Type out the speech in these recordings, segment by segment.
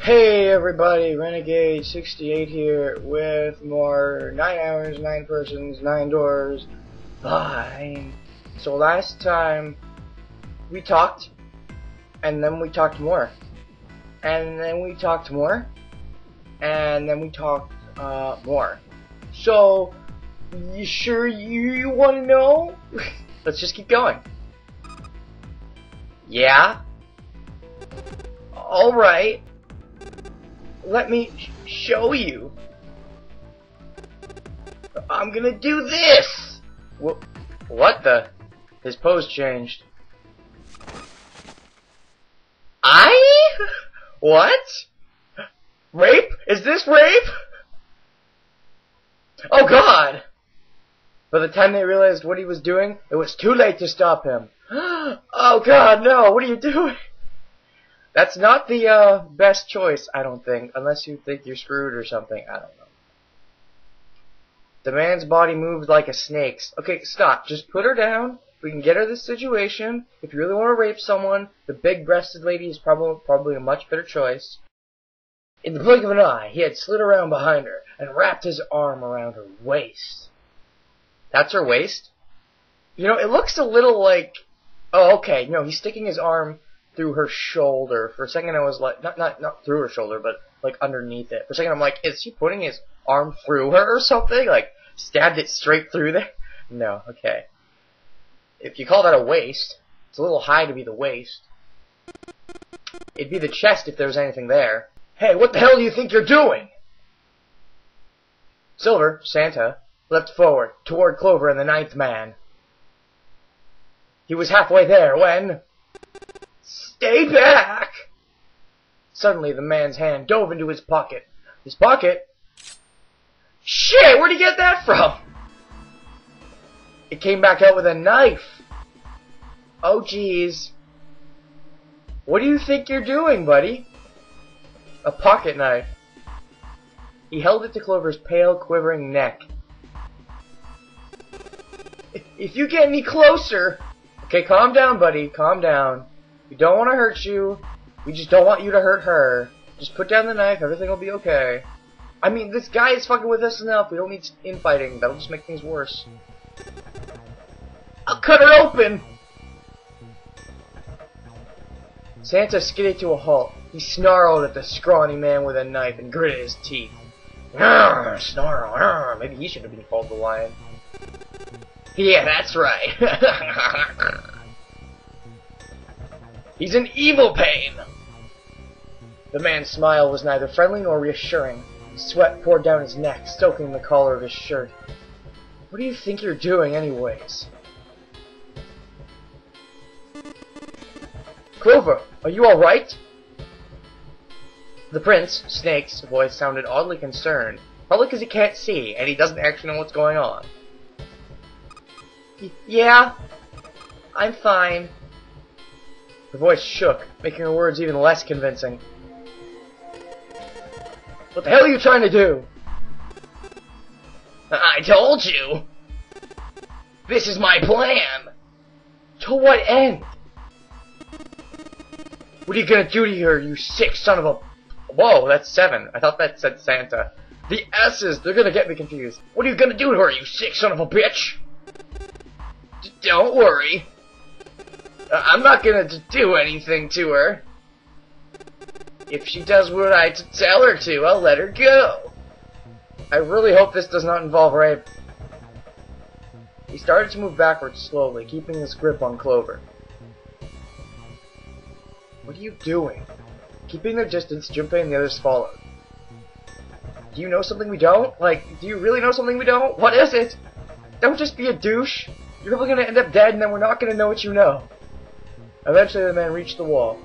Hey everybody, Renegade 68 here with more 9 hours, 9 persons, 9 doors, 9. So last time we talked, and then we talked more, and then we talked more, and then we talked more. So, you sure you want to know? Let's just keep going. Yeah? Alright. Let me show you. I'm gonna do this! What the? His pose changed. What? Rape? Is this rape? Oh god! By the time they realized what he was doing, it was too late to stop him. Oh god, no! What are you doing? That's not the best choice, I don't think, unless you think you're screwed or something. I don't know. The man's body moved like a snake's. Okay, stop. Just put her down. We can get her this situation. If you really want to rape someone, the big-breasted lady is probably a much better choice. In the blink of an eye, he had slid around behind her and wrapped his arm around her waist. That's her waist? You know, it looks a little like... Oh, okay. No, he's sticking his arm through her shoulder. For a second I was like, not through her shoulder, but like underneath it. For a second I'm like, is he putting his arm through her or something? Like, stabbed it straight through there? No, okay. If you call that a waist, it's a little high to be the waist. It'd be the chest if there was anything there. Hey, what the hell do you think you're doing? Silver, Santa, leapt forward, toward Clover and the ninth man. He was halfway there when... Stay back! Suddenly, the man's hand dove into his pocket. His pocket? Shit, where'd he get that from? It came back out with a knife. Oh, jeez. What do you think you're doing, buddy? A pocket knife. He held it to Clover's pale, quivering neck. If you get any closer... Okay, calm down, buddy. Calm down. We don't want to hurt you. We just don't want you to hurt her. Just put down the knife. Everything will be okay. I mean, this guy is fucking with us enough. We don't need infighting. That'll just make things worse. I'll cut her open! Santa skidded to a halt. He snarled at the scrawny man with a knife and gritted his teeth. Arr, snarl, arr. Maybe he should have been called the lion. Yeah, that's right. He's an evil pain! The man's smile was neither friendly nor reassuring. Sweat poured down his neck, soaking the collar of his shirt. What do you think you're doing, anyways? Clover, are you alright? The prince, Snake's voice sounded oddly concerned. Probably because he can't see, and he doesn't actually know what's going on. Yeah, I'm fine. Her voice shook, making her words even less convincing. What the hell are you trying to do? I told you! This is my plan! To what end? What are you gonna do to her, you sick son of a... Whoa, that's 7. I thought that said Santa. The S's, they're gonna get me confused. What are you gonna do to her, you sick son of a bitch? Don't worry. I'm not gonna do anything to her. If she does what I tell her to, I'll let her go. I really hope this does not involve rape. He started to move backwards slowly, keeping his grip on Clover. What are you doing? Keeping their distance, Junpei and the others followed. Do you know something we don't? Like, do you really know something we don't? What is it? Don't just be a douche. You're probably gonna end up dead and then we're not gonna know what you know. Eventually the man reached the wall.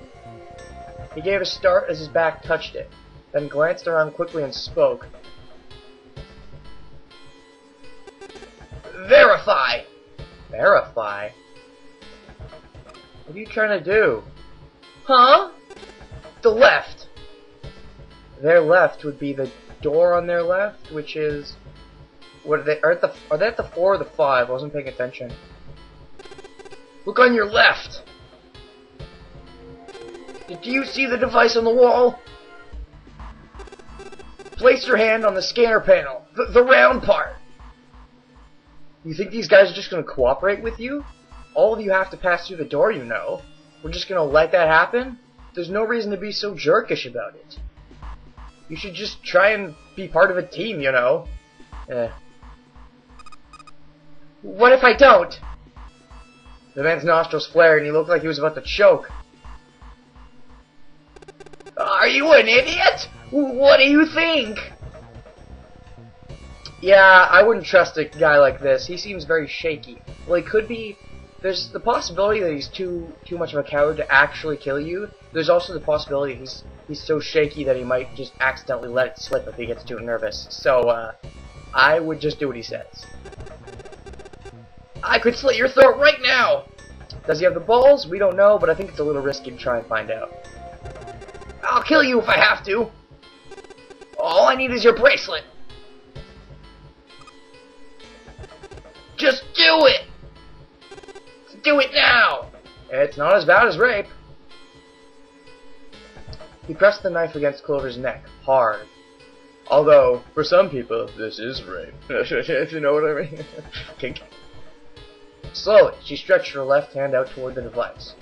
He gave a start as his back touched it, then glanced around quickly and spoke. Verify! Verify? What are you trying to do? Huh? The left! Their left would be the door on their left, which is... What are they? Are they at the 4 or the 5? I wasn't paying attention. Look on your left! Do you see the device on the wall? Place your hand on the scanner panel. The round part. You think these guys are just going to cooperate with you? All of you have to pass through the door, you know. We're just going to let that happen? There's no reason to be so jerkish about it. You should just try and be part of a team, you know. What if I don't? The man's nostrils flared and he looked like he was about to choke. Are you an idiot? What do you think? Yeah, I wouldn't trust a guy like this. He seems very shaky. Well, he could be... There's the possibility that he's too much of a coward to actually kill you. There's also the possibility he's so shaky that he might just accidentally let it slip if he gets too nervous. So, I would just do what he says. I could slit your throat right now! Does he have the balls? We don't know, but I think it's a little risky to try and find out. I'll kill you if I have to! All I need is your bracelet! Just do it! Do it now! It's not as bad as rape. He pressed the knife against Clover's neck, hard. Although, for some people, this is rape. If you know what I mean. Kink. Slowly, she stretched her left hand out toward the device.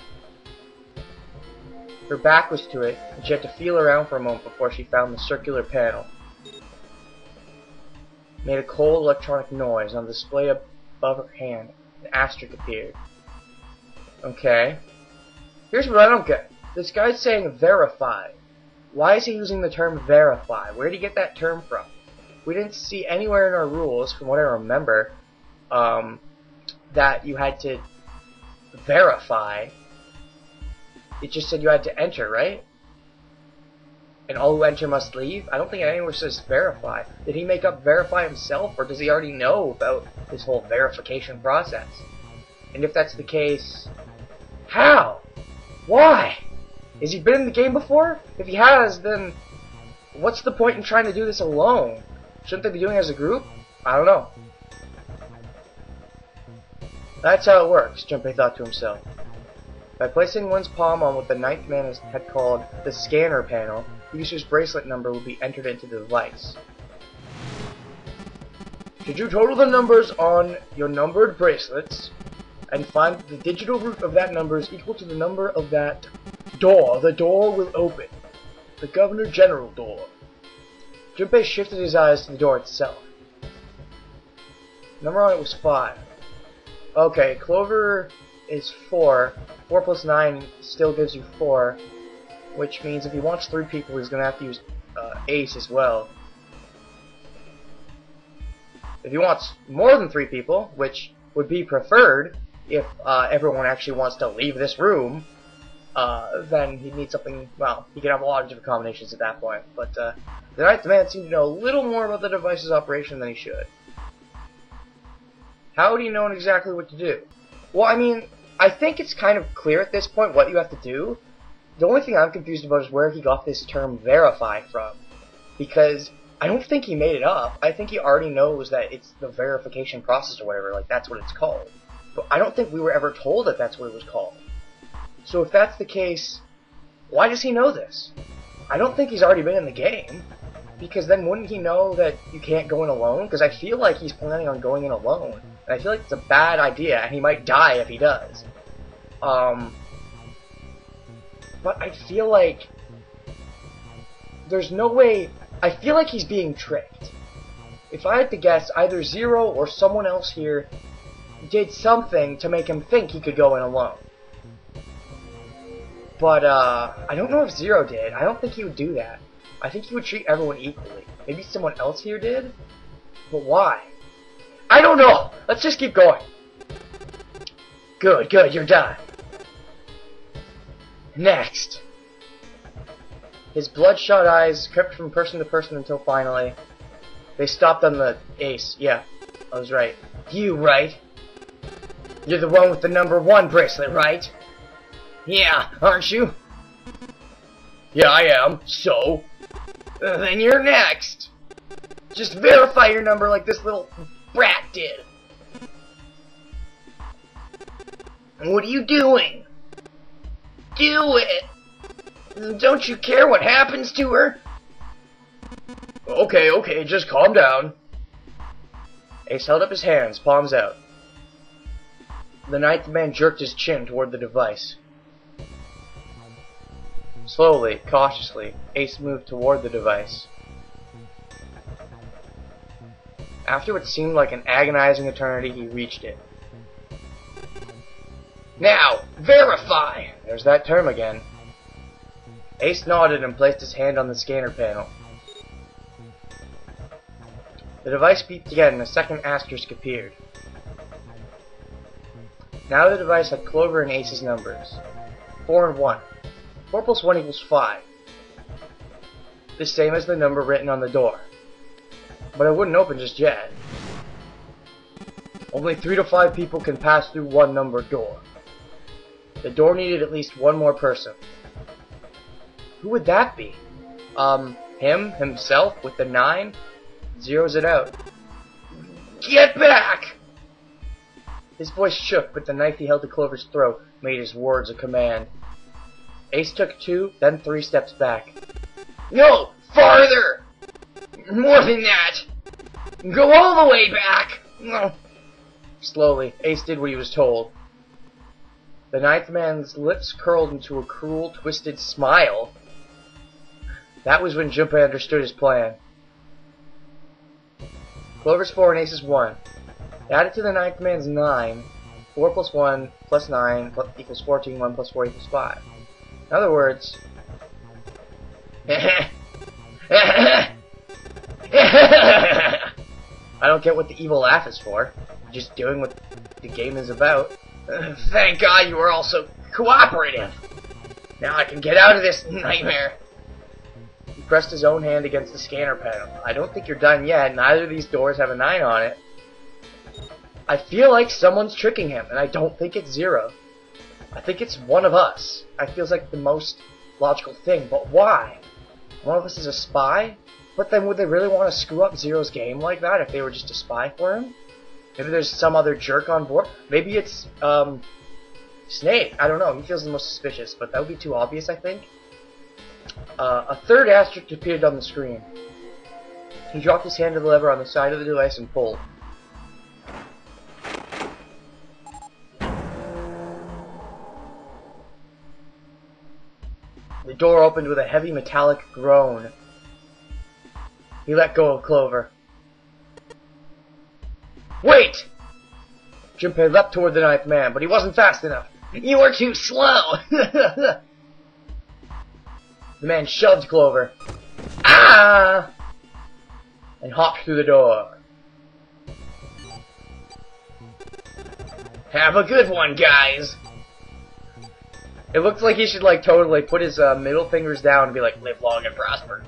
Her back was to it, and she had to feel around for a moment before she found the circular panel. It made a cold electronic noise. On the display above her hand, an asterisk appeared. Okay. Here's what I don't get. This guy's saying verify. Why is he using the term verify? Where did he get that term from? We didn't see anywhere in our rules, from what I remember, that you had to verify. It just said you had to enter, right? And all who enter must leave? I don't think anywhere says verify. Did he make up verify himself, or does he already know about this whole verification process? And if that's the case, how? Why? Has he been in the game before? If he has, then what's the point in trying to do this alone? Shouldn't they be doing it as a group? I don't know. That's how it works, Junpei thought to himself. By placing one's palm on what the ninth man had called the scanner panel, the user's bracelet number will be entered into the device. Should you total the numbers on your numbered bracelets and find that the digital root of that number is equal to the number of that door, the door will open. The Governor General door. Junpei shifted his eyes to the door itself. The number on it was 5. Okay, Clover is 4. 4 plus 9 still gives you 4, which means if he wants 3 people, he's going to have to use Ace as well. If he wants more than 3 people, which would be preferred if everyone actually wants to leave this room, then he'd need something, well, he could have a lot of different combinations at that point. But the ninth man seemed to know a little more about the device's operation than he should. How would he know exactly what to do? Well, I mean, I think it's kind of clear at this point what you have to do. The only thing I'm confused about is where he got this term verify from. Because I don't think he made it up. I think he already knows that it's the verification process or whatever, like that's what it's called. But I don't think we were ever told that that's what it was called. So if that's the case, why does he know this? I don't think he's already been in the game. Because then wouldn't he know that you can't go in alone? Because I feel like he's planning on going in alone. And I feel like it's a bad idea, and he might die if he does. But I feel like there's no way. I feel like he's being tricked. If I had to guess, either Zero or someone else here did something to make him think he could go in alone. But I don't know if Zero did. I don't think he would do that. I think he would treat everyone equally. Maybe someone else here did? But why? I don't know! Let's just keep going. Good, you're done. Next. His bloodshot eyes crept from person to person until finally they stopped on the ace. Yeah, I was right. You, right? You're the one with the number 1 bracelet, right? Yeah, aren't you? Yeah, I am. So? Then you're next. Just verify your number like this little brat did. What are you doing? Do it. Don't you care what happens to her? Okay, okay, just calm down. Ace held up his hands, palms out. The ninth man jerked his chin toward the device. Slowly, cautiously, Ace moved toward the device. After what seemed like an agonizing eternity, he reached it. Now, verify! There's that term again. Ace nodded and placed his hand on the scanner panel. The device beeped again and a second asterisk appeared. Now the device had Clover and Ace's numbers. 4 and 1. 4 plus 1 equals 5. The same as the number written on the door. But it wouldn't open just yet. Only 3 to 5 people can pass through one numbered door. The door needed at least one more person. Who would that be? Him? Himself? With the 9? Zeroes it out. Get back! His voice shook, but the knife he held to Clover's throat made his words a command. Ace took 2, then 3 steps back. No! Farther! More than that! Go all the way back! Slowly, Ace did what he was told. The ninth man's lips curled into a cruel, twisted smile. That was when Junpei understood his plan. Clover's 4 and Ace's 1. Added to the ninth man's 9. 4 plus 1 plus 9 equals 14. 1 plus 4 equals 5. In other words... I don't get what the evil laugh is for. Just doing what the game is about. Thank God you are all so cooperative. Now I can get out of this nightmare. He pressed his own hand against the scanner panel. I don't think you're done yet. Neither of these doors have a 9 on it. I feel like someone's tricking him, and I don't think it's Zero. I think it's one of us. It feels like the most logical thing, but why? One of us is a spy? But then would they really want to screw up Zero's game like that if they were just a spy for him? Maybe there's some other jerk on board? Maybe it's, Snake. I don't know. He feels the most suspicious, but that would be too obvious, I think. A third asterisk appeared on the screen. He dropped his hand to the lever on the side of the device and pulled. The door opened with a heavy metallic groan. He let go of Clover. Wait! Junpei leapt toward the ninth man, but he wasn't fast enough. You were too slow! The man shoved Clover. Ah! And hopped through the door. Have a good one, guys! It looks like he should, like, totally put his middle fingers down and be like, live long and prosper.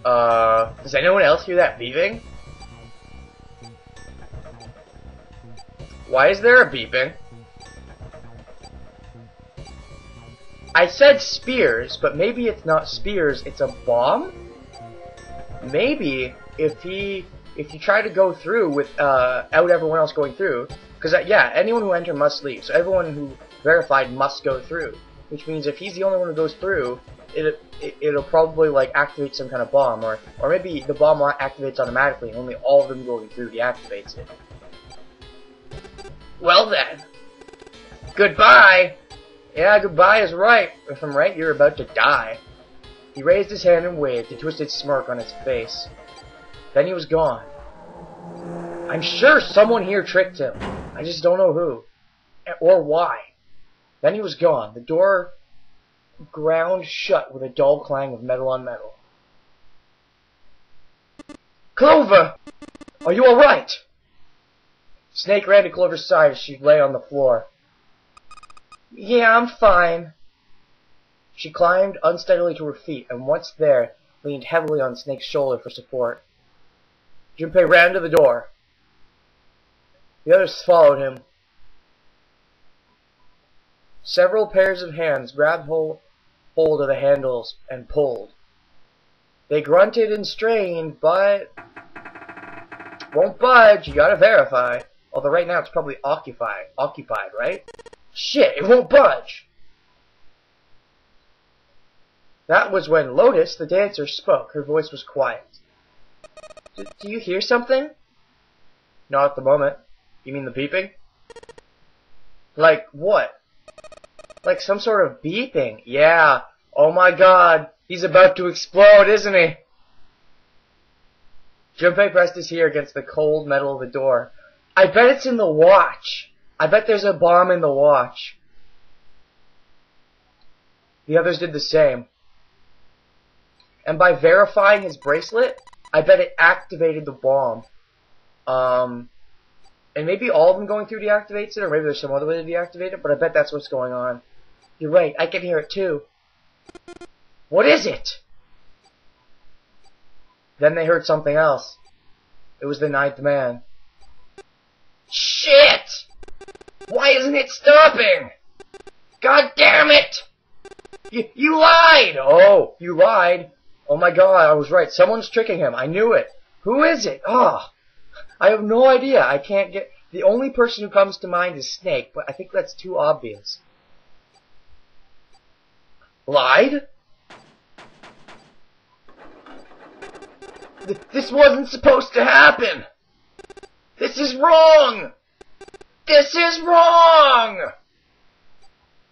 Does anyone else hear that beeping? Why is there a beeping? I said spears, but maybe it's not spears, it's a bomb? Maybe if you try to go through without everyone else going through, because yeah, anyone who entered must leave, so everyone who verified must go through, which means if he's the only one who goes through, it'll probably like activate some kind of bomb, or maybe the bomb activates automatically and only all of them going through deactivates it. Well then, goodbye. Yeah, goodbye is right. If I'm right, you're about to die. He raised his hand and waved, a twisted smirk on his face. Then he was gone. I'm sure someone here tricked him. I just don't know who. Or why. Then he was gone. The door ground shut with a dull clang of metal on metal. Clover! Are you alright? Snake ran to Clover's side as she lay on the floor. Yeah, I'm fine. She climbed unsteadily to her feet, and once there, leaned heavily on Snake's shoulder for support. Junpei ran to the door. The others followed him. Several pairs of hands grabbed hold of the handles and pulled. They grunted and strained, but won't budge. You gotta verify. Although right now it's probably occupied, right? Shit, it won't budge. That was when Lotus, the dancer, spoke. Her voice was quiet. Do you hear something? Not at the moment. You mean the beeping? Like what? Like some sort of beeping. Yeah. Oh my god. He's about to explode, isn't he? Junpei pressed his ear against the cold metal of the door. I bet it's in the watch. I bet there's a bomb in the watch. The others did the same. And by verifying his bracelet, I bet it activated the bomb. And maybe all of them going through deactivates it, or maybe there's some other way to deactivate it, but I bet that's what's going on. You're right, I can hear it too. What is it? Then they heard something else. It was the ninth man. Shit! Why isn't it stopping? God damn it! You lied! Oh, you lied. Oh my god, I was right. Someone's tricking him. I knew it. Who is it? Oh, I have no idea. I can't get... The only person who comes to mind is Snake, but I think that's too obvious. Lied? This wasn't supposed to happen! This is wrong! This is wrong!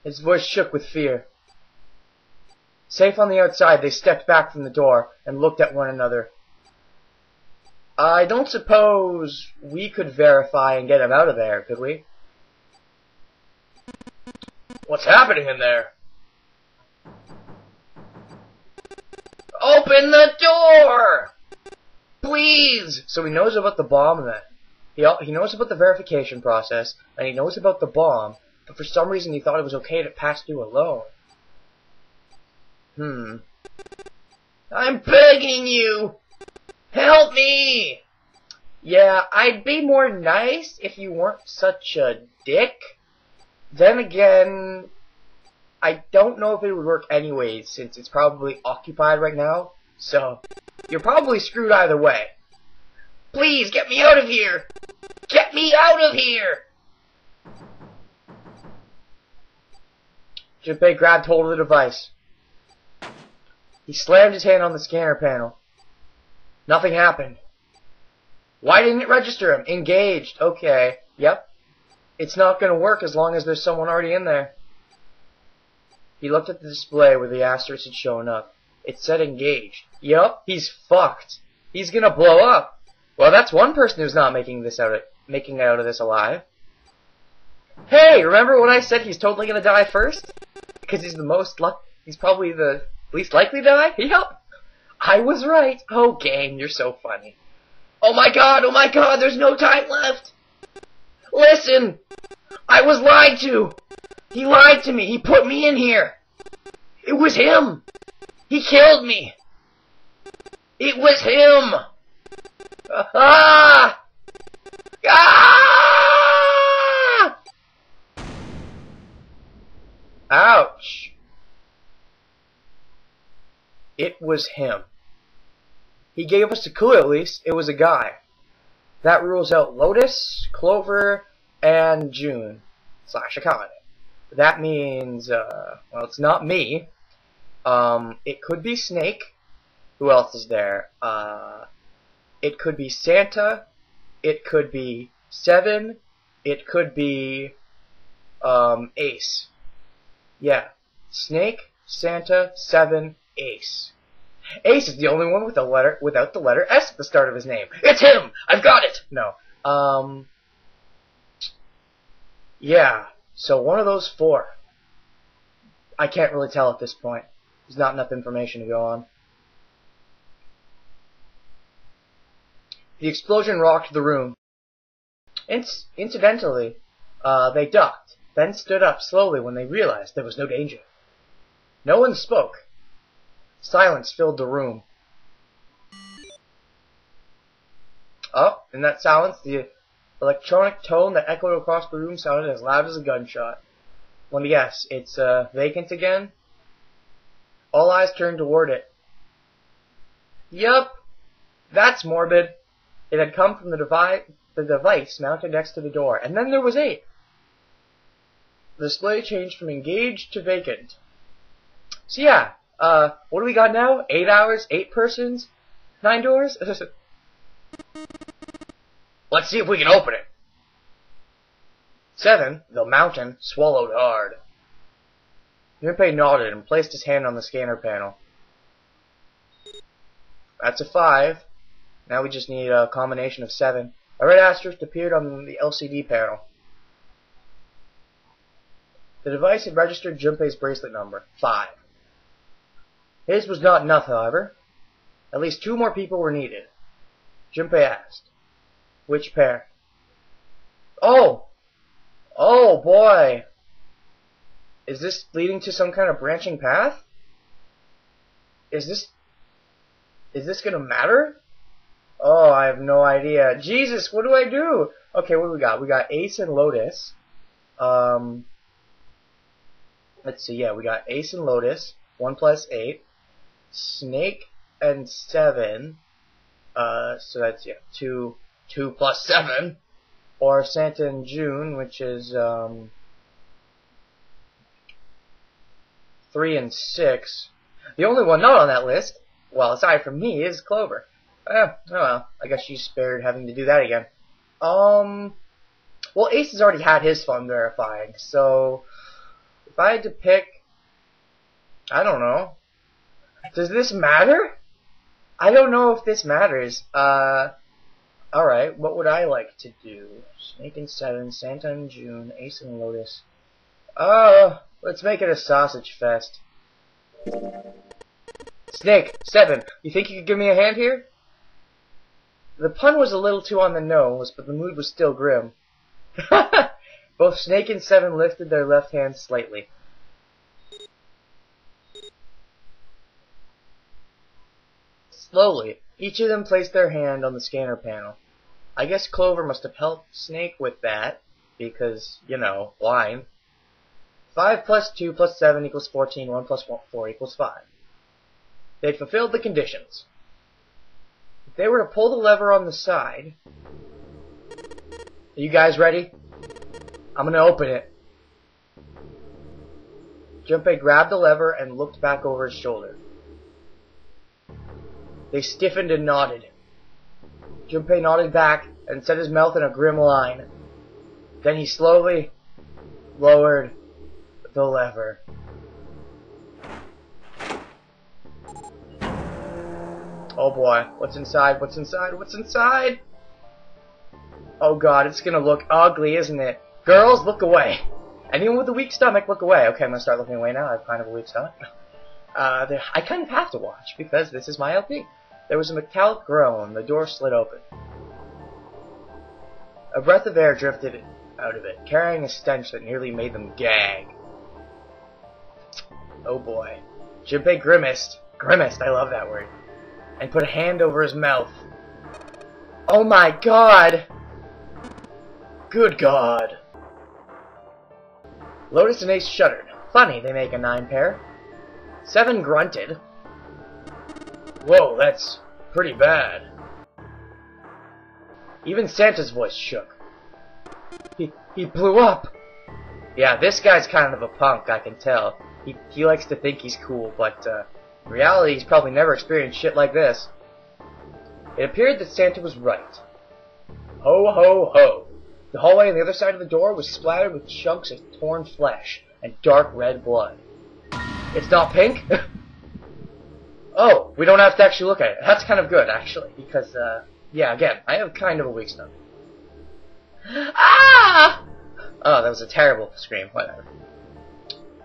His voice shook with fear. Safe on the outside, they stepped back from the door and looked at one another. I don't suppose we could verify and get him out of there, could we? What's happening in there? Open the door! Please! So he knows about the bomb then. He knows about the verification process, and he knows about the bomb, but for some reason he thought it was okay to pass through alone. I'm begging you! Help me! Yeah, I'd be more nice if you weren't such a dick. Then again, I don't know if it would work anyways, since it's probably occupied right now. So, you're probably screwed either way. Please, get me out of here! Get me out of here! Junpei grabbed hold of the device. He slammed his hand on the scanner panel. Nothing happened. Why didn't it register him? Engaged. Okay. Yep. It's not going to work as long as there's someone already in there. He looked at the display where the asterisk had shown up. It said engaged. Yep. He's fucked. He's going to blow up. Well, that's one person who's not making it out of this alive. Hey, remember when I said he's totally going to die first? Because he's probably the least likely to die? Yep. I was right. Oh, game, you're so funny. Oh my god, there's no time left. Listen, I was lied to. He lied to me. He put me in here. It was him. He killed me. It was him. Ah! Ah! Ouch. It was him. He gave us a clue, at least. It was a guy. That rules out Lotus, Clover, and June / Akane. That means, well, it's not me. It could be Snake. Who else is there? It could be Santa. It could be Seven. It could be, Ace. Yeah. Snake, Santa, Seven, Ace. Ace is the only one without the letter S at the start of his name. It's him! I've got it! No. Yeah. So one of those four. I can't really tell at this point. There's not enough information to go on. The explosion rocked the room. Incidentally, they ducked, then stood up slowly when they realized there was no danger. No one spoke. Silence filled the room. Oh, in that silence, the electronic tone that echoed across the room sounded as loud as a gunshot. Let me guess, it's vacant again? All eyes turned toward it. Yup, that's morbid. It had come from the device mounted next to the door, and then there was 8. The display changed from engaged to vacant. So yeah, What do we got now? 8 hours? 8 persons? 9 doors? Let's see if we can open it. 7. The mountain swallowed hard. Junpei nodded and placed his hand on the scanner panel. That's a 5. Now we just need a combination of 7. A red asterisk appeared on the LCD panel. The device had registered Junpei's bracelet number, 5. His was not enough, however. At least 2 more people were needed. Junpei asked, "Which pair?" Oh! Oh boy! Is this leading to some kind of branching path? Is this gonna matter? Oh, I have no idea. Jesus, what do I do? Okay, what do we got? We got Ace and Lotus. Let's see, yeah, we got Ace and Lotus, 1 plus 8. Snake and 7. So that's, yeah, 2 plus 7. Or Santa and June, which is, 3 and 6. The only one not on that list, well, aside from me, is Clover. Oh well, I guess she's spared having to do that again. Well, Ace has already had his fun verifying, so if I had to pick, I don't know. Does this matter? I don't know if this matters. Alright, what would I like to do? Snake and 7, Santa and June, Ace and Lotus. Let's make it a sausage fest. Snake, 7, you think you could give me a hand here? The pun was a little too on the nose, but the mood was still grim. Both Snake and 7 lifted their left hands slightly. Slowly, each of them placed their hand on the scanner panel. I guess Clover must have helped Snake with that, because, you know, wine. 5 plus 2 plus 7 equals 14, 1 plus 4 equals 5. They'd fulfilled the conditions. If they were to pull the lever on the side... Are you guys ready? I'm gonna open it. Junpei grabbed the lever and looked back over his shoulder. They stiffened and nodded. Junpei nodded back and set his mouth in a grim line. Then he slowly lowered the lever. Oh boy, what's inside? What's inside? What's inside? Oh god, it's gonna look ugly, isn't it? Girls, look away. Anyone with a weak stomach, look away. Okay, I'm gonna start looking away now. I have kind of a weak stomach. I kind of have to watch, because this is my LP. There was a metallic groan. The door slid open. A breath of air drifted out of it, carrying a stench that nearly made them gag. Oh boy. Junpei grimaced. Grimaced, I love that word. And put a hand over his mouth. Oh my god! Good god. Lotus and Ace shuddered. Funny, they make a 9 pair. 7 grunted. Whoa, that's pretty bad. Even Santa's voice shook. He blew up! Yeah, this guy's kind of a punk, I can tell. He likes to think he's cool, but in reality he's probably never experienced shit like this. It appeared that Santa was right. Ho ho ho! The hallway on the other side of the door was splattered with chunks of torn flesh and dark red blood. It's not pink? Oh, we don't have to actually look at it. That's kind of good, actually, because, yeah, again, I have kind of a weak stomach. Ah! Oh, that was a terrible scream. Whatever.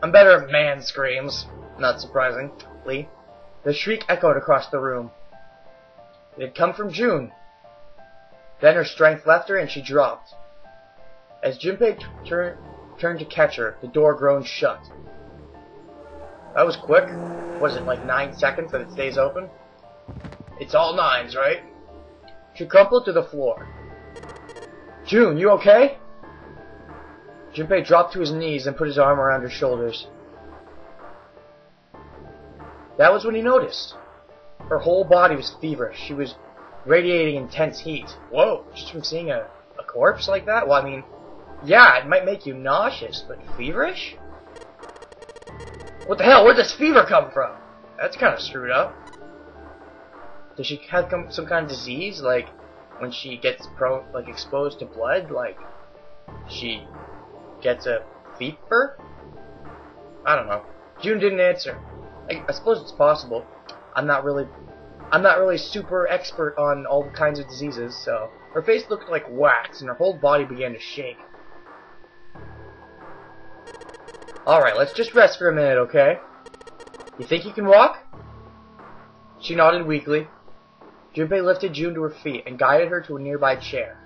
I'm better at man screams. Not surprisingly. The shriek echoed across the room. It had come from June. Then her strength left her and she dropped. As Junpei turned to catch her, the door groaned shut. That was quick. Was it like 9 seconds that it stays open? It's all 9s, right? She crumpled to the floor. June, you okay? Junpei dropped to his knees and put his arm around her shoulders. That was when he noticed. Her whole body was feverish. She was radiating intense heat. Whoa, just from seeing a corpse like that? Well, I mean, yeah, it might make you nauseous, but feverish? What the hell? Where'd this fever come from? That's kind of screwed up. Does she have some kind of disease? Like, when she gets exposed to blood, like, she gets a fever? I don't know. June didn't answer. I suppose it's possible. I'm not really super expert on all the kinds of diseases, so her face looked like wax and her whole body began to shake. Alright, let's just rest for a minute, okay? You think you can walk? She nodded weakly. Junpei lifted June to her feet and guided her to a nearby chair.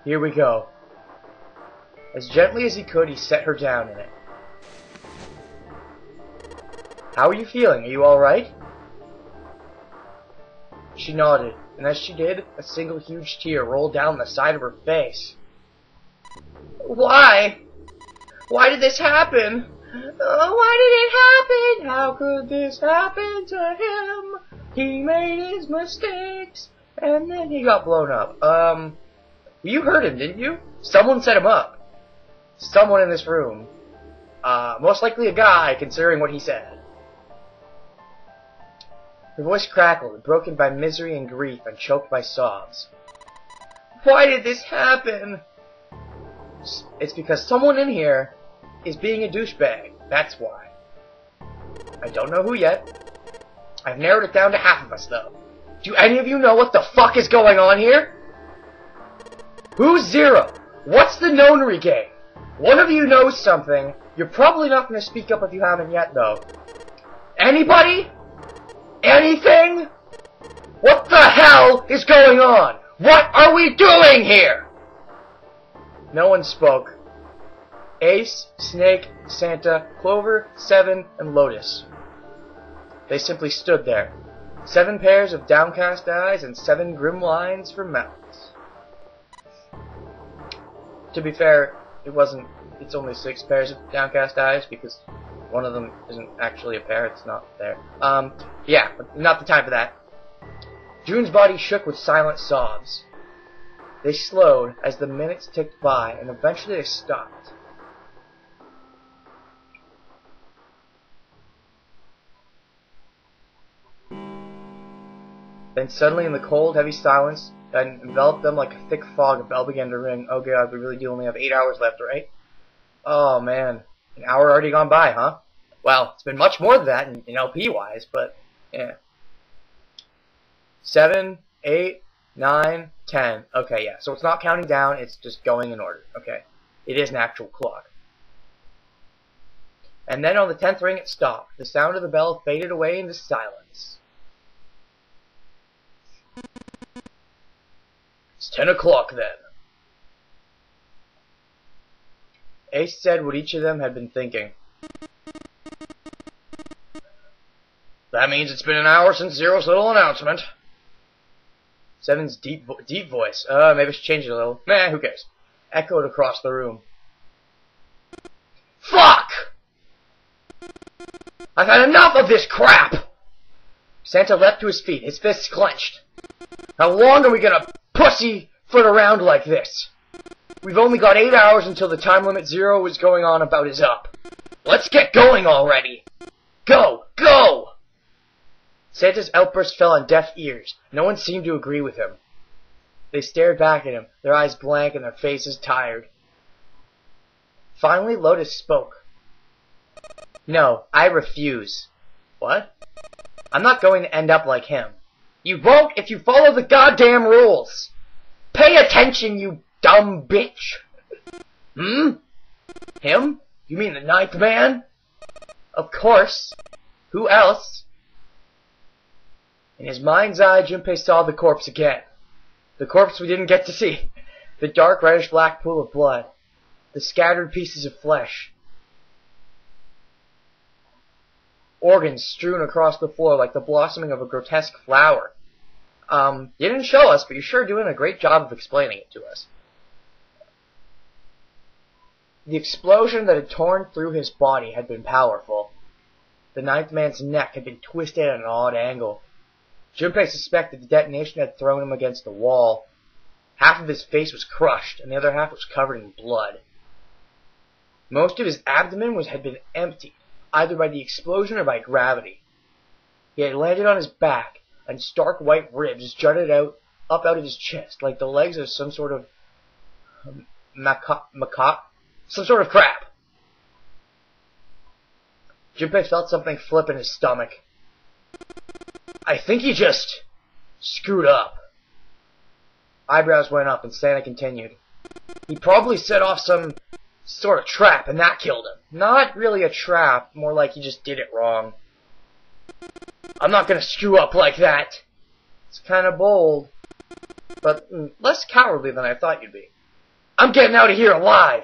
Here we go. As gently as he could, he set her down in it. How are you feeling? Are you alright? She nodded, and as she did, a single huge tear rolled down the side of her face. Why? Why did this happen? Why did it happen? How could this happen to him? He made his mistakes, and then he got blown up. You heard him, didn't you? Someone set him up. Someone in this room. Most likely a guy, considering what he said. Her voice crackled, broken by misery and grief, and choked by sobs. Why did this happen? It's because someone in here is being a douchebag. That's why. I don't know who yet. I've narrowed it down to half of us, though. Do any of you know what the fuck is going on here? Who's Zero? What's the Nonary game? One of you knows something. You're probably not going to speak up if you haven't yet, though. Anybody? Anything? What the hell is going on? What are we doing here? No one spoke. Ace, Snake, Santa, Clover, Seven, and Lotus. They simply stood there. 7 pairs of downcast eyes and 7 grim lines for mouths. To be fair, it's only 6 pairs of downcast eyes because one of them isn't actually a pair, it's not there. Yeah, but not the time for that. June's body shook with silent sobs. They slowed as the minutes ticked by, and eventually they stopped. Then suddenly in the cold, heavy silence that enveloped them like a thick fog, a bell began to ring. Oh god, we really do only have 8 hours left, right? Oh man, an hour already gone by, huh? Well, it's been much more than that in LP-wise, but yeah. 7, 8, 9, 10. Okay, yeah, so it's not counting down, it's just going in order, okay? It is an actual clock. And then on the 10th ring it stopped. The sound of the bell faded away into silence. It's 10 o'clock then. Ace said what each of them had been thinking. That means it's been an hour since Zero's little announcement. Seven's deep voice. Maybe I should change it a little. Nah, who cares? Echoed across the room. Fuck! I've had enough of this crap! Santa leapt to his feet, his fists clenched. How long are we gonna pussyfoot around like this? We've only got 8 hours until the time limit Zero is going on about is up. Let's get going already! Go! Go! Santa's outburst fell on deaf ears. No one seemed to agree with him. They stared back at him, their eyes blank and their faces tired. Finally, Lotus spoke. No, I refuse. What? I'm not going to end up like him. You won't if you follow the goddamn rules. Pay attention, you dumb bitch. Him? You mean the 9th man? Of course. Who else? In his mind's eye, Junpei saw the corpse again. The corpse we didn't get to see. The dark reddish-black pool of blood. The scattered pieces of flesh. Organs strewn across the floor like the blossoming of a grotesque flower. You didn't show us, but you're sure doing a great job of explaining it to us. The explosion that had torn through his body had been powerful. The 9th man's neck had been twisted at an odd angle. Junpei suspected the detonation had thrown him against the wall. Half of his face was crushed, and the other half was covered in blood. Most of his abdomen had been empty, either by the explosion or by gravity. He had landed on his back, and stark white ribs jutted up out of his chest, like the legs of some sort of macaque, some sort of crab. Junpei felt something flip in his stomach. I think he just screwed up. Eyebrows went up, and Santa continued. He probably set off some sort of trap, and that killed him. Not really a trap, more like he just did it wrong. I'm not gonna screw up like that. It's kinda bold, but less cowardly than I thought you'd be. I'm getting out of here alive!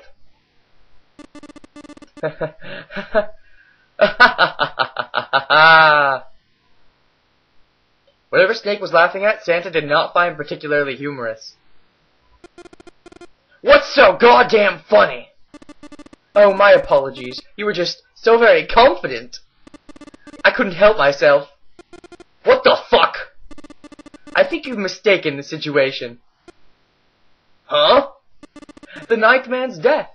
Whatever Snake was laughing at, Santa did not find particularly humorous. What's so goddamn funny? Oh, my apologies. You were just so very confident. I couldn't help myself. What the fuck? I think you've mistaken the situation. Huh? The ninth man's death.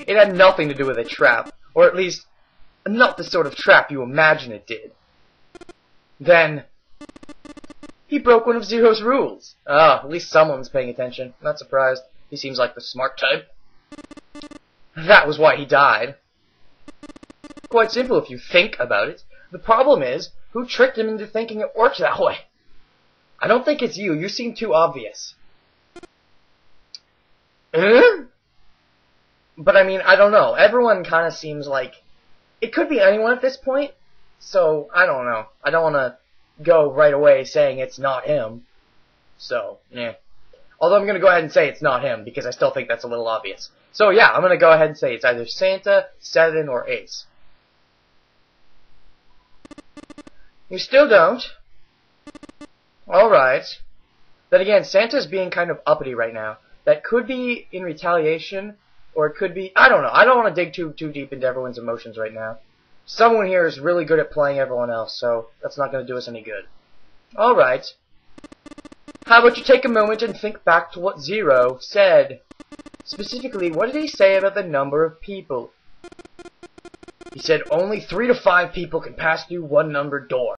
It had nothing to do with a trap, or at least, not the sort of trap you imagine it did. Then, he broke one of Zero's rules. Ah, at least someone's paying attention. Not surprised. He seems like the smart type. That was why he died. Quite simple if you think about it. The problem is, who tricked him into thinking it works that way? I don't think it's you. You seem too obvious. But I mean, I don't know. Everyone kind of seems like... It could be anyone at this point. So, I don't know. I don't want to go right away saying it's not him. So, yeah. Although I'm going to go ahead and say it's not him, because I still think that's a little obvious. So yeah, I'm going to go ahead and say it's either Santa, Seven, or Ace. You still don't? Alright. Then again, Santa's being kind of uppity right now. That could be in retaliation, or it could be... I don't know. I don't want to dig too deep into everyone's emotions right now. Someone here is really good at playing everyone else, so that's not going to do us any good. Alright. How about you take a moment and think back to what Zero said? Specifically, what did he say about the number of people? He said only 3 to 5 people can pass through one numbered door.